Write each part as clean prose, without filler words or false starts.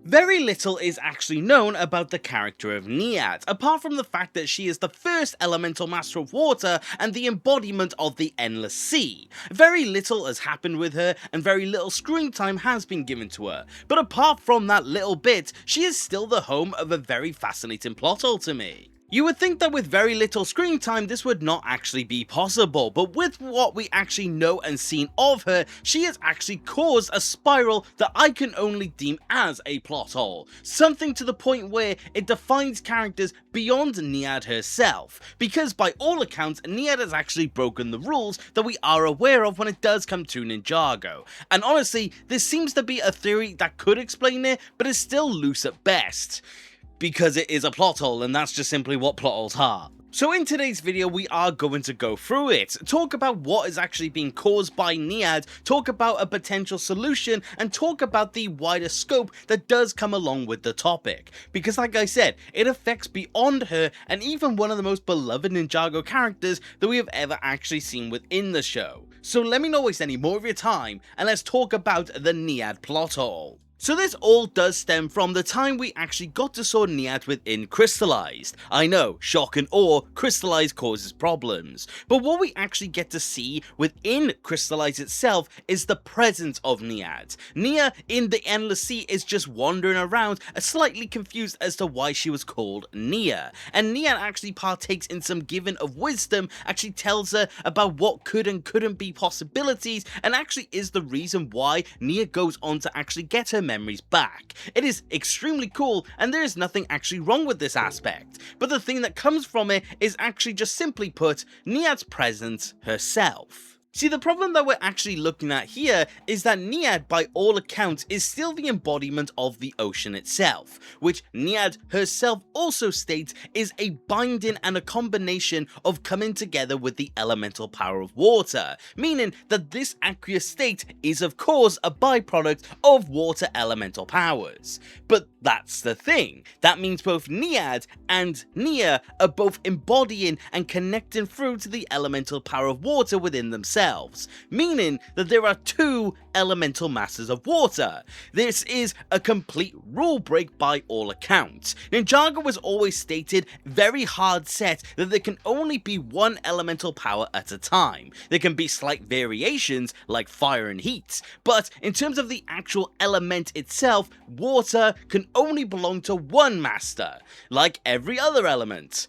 Very little is actually known about the character of Nyad, apart from the fact that she is the first elemental master of water and the embodiment of the endless sea. Very little has happened with her and very little screen time has been given to her, but apart from that little bit, she is still the home of a very fascinating plot hole to me. You would think that with very little screen time this would not actually be possible, but with what we actually know and seen of her, she has actually caused a spiral that I can only deem as a plot hole. Something to the point where it defines characters beyond Nyad herself, because by all accounts Nyad has actually broken the rules that we are aware of when it does come to Ninjago. And honestly, this seems to be a theory that could explain it, but is still loose at best. Because it is a plot hole, and that's just simply what plot holes are. So in today's video we are going to go through it, talk about what is actually being caused by Nyad, talk about a potential solution, and talk about the wider scope that does come along with the topic. Because like I said, it affects beyond her and even one of the most beloved Ninjago characters that we have ever actually seen within the show. So let me not waste any more of your time, and let's talk about the Nyad plot hole. So this all does stem from the time we actually got to saw Nyad within Crystallized. I know, shock and awe, Crystallized causes problems. But what we actually get to see within Crystallized itself is the presence of Nyad. Nya in the Endless Sea is just wandering around, slightly confused as to why she was called Nya. And Nyad actually partakes in some giving of wisdom, actually tells her about what could and couldn't be possibilities, and actually is the reason why Nya goes on to actually get her memories back. It is extremely cool and there is nothing actually wrong with this aspect, but the thing that comes from it is actually just simply put, Nyad's presence herself. See, the problem that we're actually looking at here is that Nyad, by all accounts, is still the embodiment of the ocean itself, which Nyad herself also states is a binding and a combination of coming together with the elemental power of water, meaning that this aqueous state is of course a byproduct of water elemental powers. But that's the thing, that means both Nyad and Nya are both embodying and connecting through to the elemental power of water within themselves, meaning that there are two elemental masters of water. This is a complete rule break by all accounts. Ninjago was always stated very hard set that there can only be one elemental power at a time. There can be slight variations like fire and heat, but in terms of the actual element itself, water can only belong to one master, like every other element,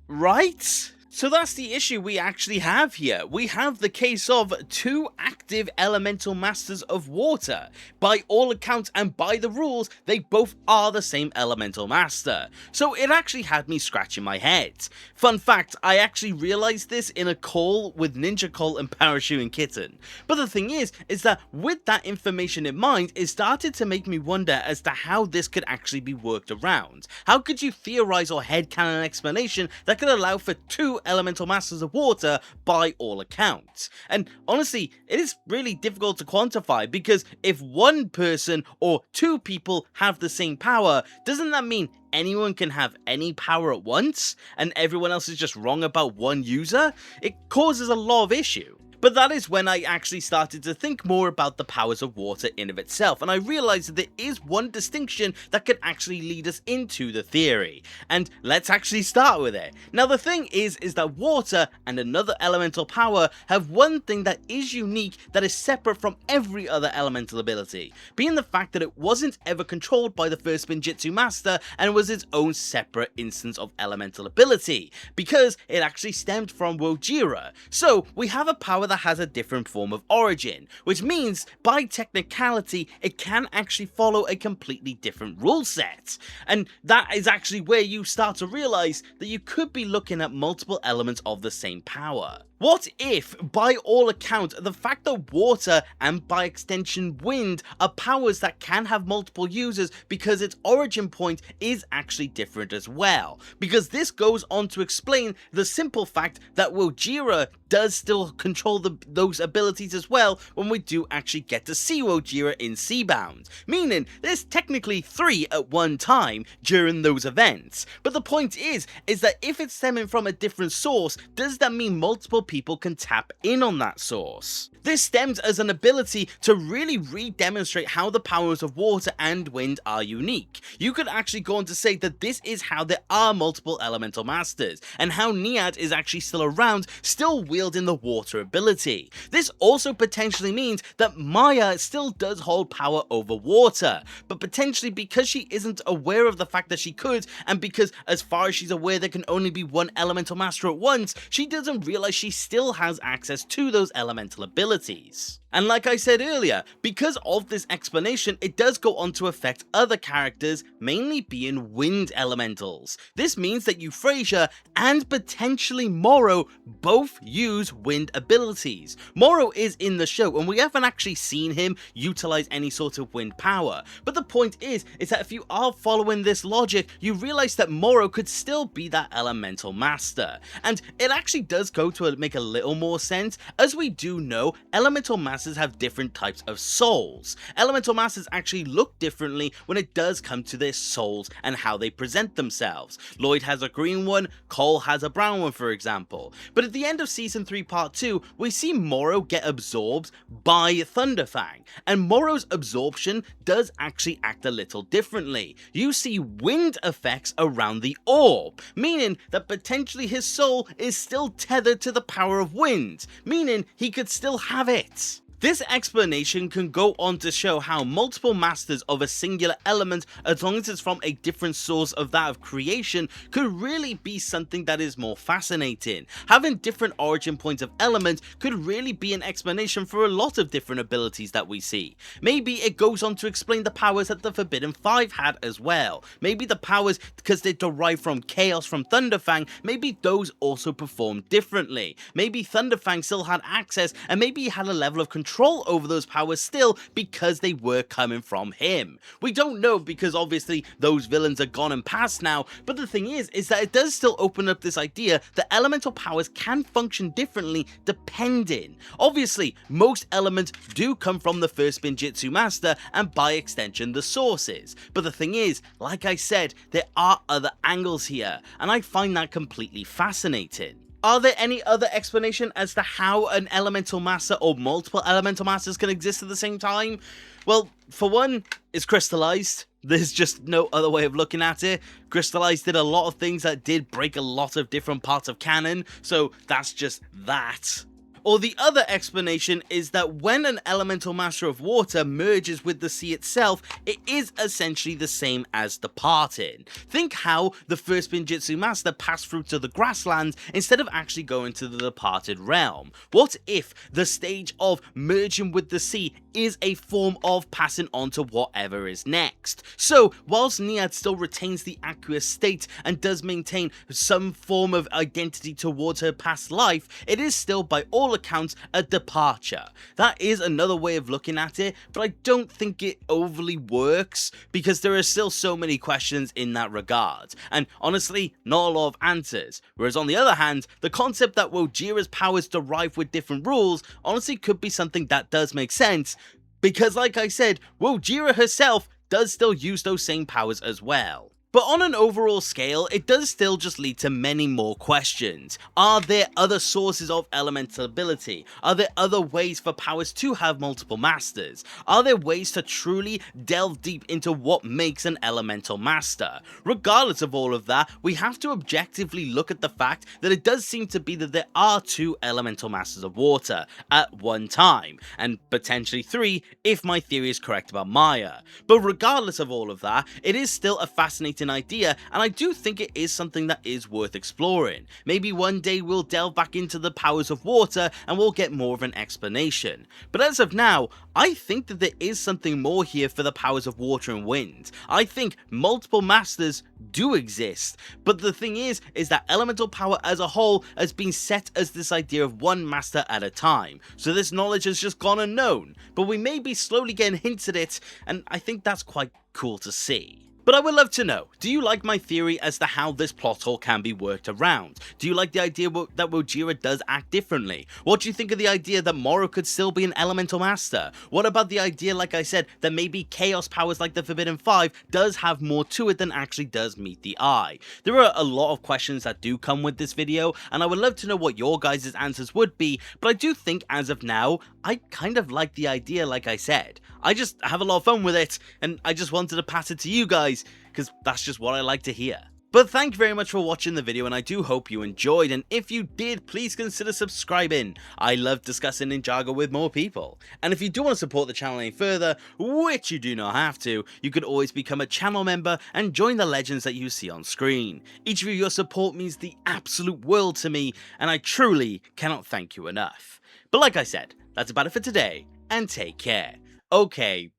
right? So that's the issue we actually have here. We have the case of two active elemental masters of water. By all accounts and by the rules, they both are the same elemental master. So it actually had me scratching my head. Fun fact, I actually realized this in a call with Ninjago and Parachuting Kitten. But the thing is that with that information in mind, it started to make me wonder as to how this could actually be worked around. How could you theorize or headcanon an explanation that could allow for two elemental masters of water by all accounts? And honestly, it is really difficult to quantify, because if one person or two people have the same power, doesn't that mean anyone can have any power at once and everyone else is just wrong about one user? It causes a lot of issue. But that is when I actually started to think more about the powers of water in of itself, and I realized that there is one distinction that could actually lead us into the theory. And let's actually start with it. Now the thing is that water and another elemental power have one thing that is unique, that is separate from every other elemental ability, being the fact that it wasn't ever controlled by the first Spinjitzu master and was its own separate instance of elemental ability, because it actually stemmed from Wojira. So we have a power that has a different form of origin, which means by technicality it can actually follow a completely different rule set. And that is actually where you start to realize that you could be looking at multiple elements of the same power. What if, by all accounts, the fact that water and by extension wind are powers that can have multiple users because its origin point is actually different as well? Because this goes on to explain the simple fact that Wojira does still control those abilities as well when we do actually get to see Wojira in Seabound, meaning there's technically 3 at one time during those events. But the point is that if it's stemming from a different source, does that mean multiple people can tap in on that source. This stems as an ability to really re-demonstrate how the powers of water and wind are unique. You could actually go on to say that this is how there are multiple elemental masters, and how Nyad is actually still around, still wielding the water ability. This also potentially means that Maya still does hold power over water, but potentially because she isn't aware of the fact that she could, and because as far as she's aware there can only be one elemental master at once, she doesn't realize she still has access to those elemental abilities. And like I said earlier, because of this explanation, it does go on to affect other characters, mainly being wind elementals. This means that Euphrasia and potentially Moro both use wind abilities. Moro is in the show and we haven't actually seen him utilize any sort of wind power, but the point is that if you are following this logic, you realize that Moro could still be that elemental master. And it actually does go to make a little more sense, as we do know elemental masters have different types of souls. Elemental masters actually look differently when it does come to their souls and how they present themselves. Lloyd has a green one, Cole has a brown one for example. But at the end of season 3 part 2, we see Moro get absorbed by Thunderfang, and Moro's absorption does actually act a little differently. You see wind effects around the orb, meaning that potentially his soul is still tethered to the power of wind, meaning he could still have it. This explanation can go on to show how multiple masters of a singular element, as long as it's from a different source of that of creation, could really be something that is more fascinating. Having different origin points of elements could really be an explanation for a lot of different abilities that we see. Maybe it goes on to explain the powers that the Forbidden Five had as well. Maybe the powers, because they derive from chaos from Thunderfang, maybe those also perform differently. Maybe Thunderfang still had access, and maybe he had a level of control over those powers still because they were coming from him. We don't know because obviously those villains are gone and past now, but the thing is that it does still open up this idea that elemental powers can function differently depending. Obviously, most elements do come from the first Spinjitzu master and by extension the sources, but the thing is, like I said, there are other angles here, and I find that completely fascinating. Are there any other explanation as to how an elemental master or multiple elemental masters can exist at the same time? Well, for one, it's crystallized. There's just no other way of looking at it. Crystallized did a lot of things that did break a lot of different parts of canon, so that's just that. Or the other explanation is that when an elemental master of water merges with the sea itself, it is essentially the same as departing. Think how the first Spinjitzu master passed through to the grasslands instead of actually going to the departed realm. What if the stage of merging with the sea is a form of passing on to whatever is next? So whilst Nyad still retains the aqueous state and does maintain some form of identity towards her past life, it is still by all accounts a departure. That is another way of looking at it, but I don't think it overly works because there are still so many questions in that regard, and honestly not a lot of answers. Whereas on the other hand, the concept that Wojira's powers derive with different rules honestly could be something that does make sense, because like I said, Wojira herself does still use those same powers as well. But on an overall scale, it does still just lead to many more questions. Are there other sources of elemental ability? Are there other ways for powers to have multiple masters? Are there ways to truly delve deep into what makes an elemental master? Regardless of all of that, we have to objectively look at the fact that it does seem to be that there are 2 elemental masters of water at one time, and potentially 3 if my theory is correct about Maya. But regardless of all of that, it is still a fascinating idea, and I do think it is something that is worth exploring. Maybe one day we'll delve back into the powers of water and we'll get more of an explanation. But as of now, I think that there is something more here for the powers of water and wind. I think multiple masters do exist, but the thing is that elemental power as a whole has been set as this idea of one master at a time, so this knowledge has just gone unknown, but we may be slowly getting hints at it, and I think that's quite cool to see. But I would love to know, do you like my theory as to how this plot hole can be worked around? Do you like the idea that Wojira does act differently? What do you think of the idea that Moro could still be an elemental master? What about the idea, like I said, that maybe chaos powers like the Forbidden Five does have more to it than actually does meet the eye? There are a lot of questions that do come with this video, and I would love to know what your guys' answers would be, but I do think as of now, I kind of like the idea like I said. I just have a lot of fun with it, and I just wanted to pass it to you guys, because that's just what I like to hear. But thank you very much for watching the video, and I do hope you enjoyed, and if you did, please consider subscribing. I love discussing Ninjago with more people. And if you do want to support the channel any further, which you do not have to, you could always become a channel member and join the legends that you see on screen. Each of your support means the absolute world to me, and I truly cannot thank you enough. But like I said, that's about it for today, and take care. Okay,